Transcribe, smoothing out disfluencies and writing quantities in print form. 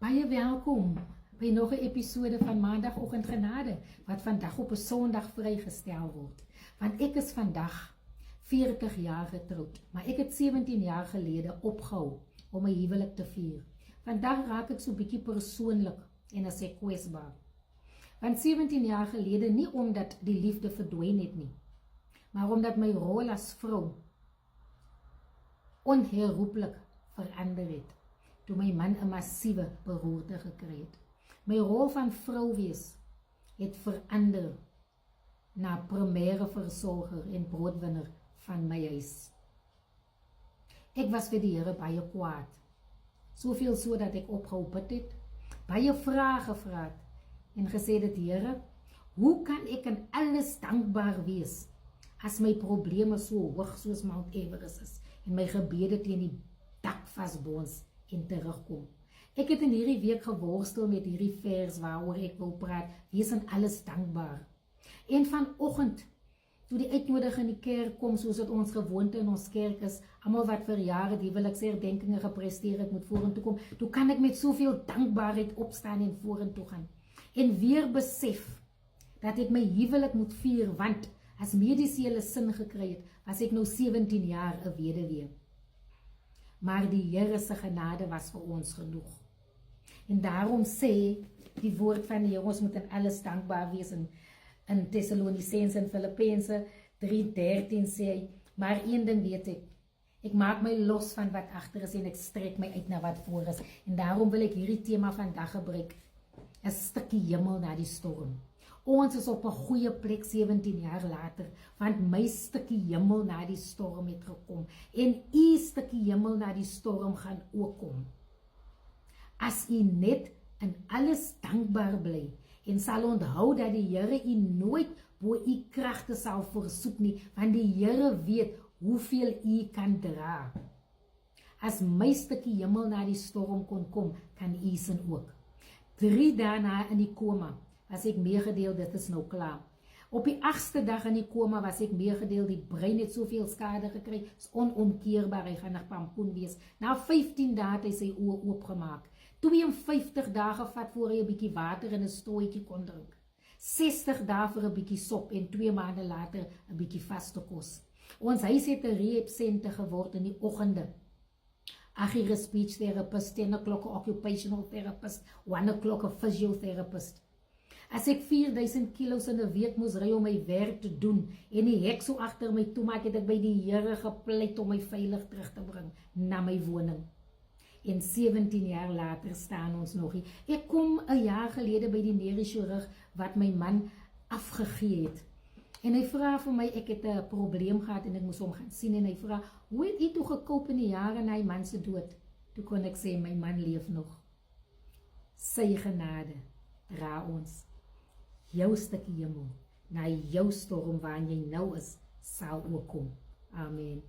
Baie welkom by nog 'n episode van Maandagoggend Genade, wat vandag op 'n Sondag vrygestel word. Want ek is vandag 40 jaar getroud, maar ek het 17 jaar gelede opgehou om my huwelik te vier. Vandag raak ek so bietjie persoonlik en as ek kwesbaar. Want 17 jaar gelede, nie omdat die liefde verdwyn het nie, maar omdat my rol as vrou onherroepelik verander het, toe my man 'n massiewe beroerte gekry het. My rol van vrou wees het verander na primêre versorger en broodwinner van my huis. Ek was vir die Here baie kwaad, soveel so dat ek opgehou bid het, baie vrae gevra het en gesê het, Here, hoe kan ek in alles dankbaar wees as my probleme so hoog soos Mount Everest is en my gebede teen die dak vasbons en terugkom. Ek het in hierdie week geworstel met hierdie vers waaroor ek wil praat, wees in alles dankbaar. En vanoggend, toe die uitnodiging in die kerk kom, soos dit ons gewoonte in ons kerk is, almal wat vir jare die huweliksherdenkinge gepresteer het, moet vorentoe kom, toe kan ek met soveel dankbaarheid opstaan en vorentoe gaan. En weer besef dat ek my huwelik moet vier, want as mediese hulle sin gekry het, was ek nou 17 jaar 'n weduwee. Maar die Here se genade was vir ons genoeg. En daarom sê die woord van die Here, ons moet in alles dankbaar wees. In Thessalonisense en Filippense 3:13 sê hy, maar een ding weet ek maak my los van wat agter is en ek strek my uit na wat voor is. En daarom wil ek hierdie tema vandag gebruik, 'n stukkie hemel na die storm. Ons is op 'n goeie plek 17 jaar later, want my stukkie hemel na die storm het gekom, en u stukkie hemel na die storm gaan ook kom. As u net in alles dankbaar bly, en sal onthou dat die Here u nooit bo u kragte sal versoek nie, want die Here weet hoeveel u kan dra. As my stukkie hemel na die storm kon kom, kan u sin ook. 3 dae na in die koma was ek meegedeel, dit is nou klaar. Op die 8ste dag in die koma was ek meegedeel, die brein het soveel skade gekry, is onomkeerbaar, hy gaan na pampoen wees. Na 15 dae het hy sy oë oopgemaak. 52 dae gevat voor hy 'n bietjie water in 'n strooitjie kon drink. 60 dae vir 'n bietjie sop en 2 maande later 'n bietjie vaste kos. Ons huis het 'n rehab-senter geword in die oggende. 8 uur 'n speech therapist, 10 o'clock 'n occupational therapist, 1 o'clock 'n physiotherapist. As ek 4000 kilos in 'n week moes ry om my werk te doen en die hek so agter my toe maak, het ek by die Here gepleit om my veilig terug te bring na my woning. En 17 jaar later staan ons nog hier. Ek kom 'n jaar gelede by die neurochirurg wat my man afgegee het. En hy vra vir my, ek het 'n probleem gehad en ek moes hom gaan sien, en hy vra, hoe het jy toe gekoop in die jare na die man se dood? Toe kon ek sê, my man leef nog. Sy genade dra ons. Jou stukkie hemel na jou storm waarin jy nou is, sal ook kom. Amen.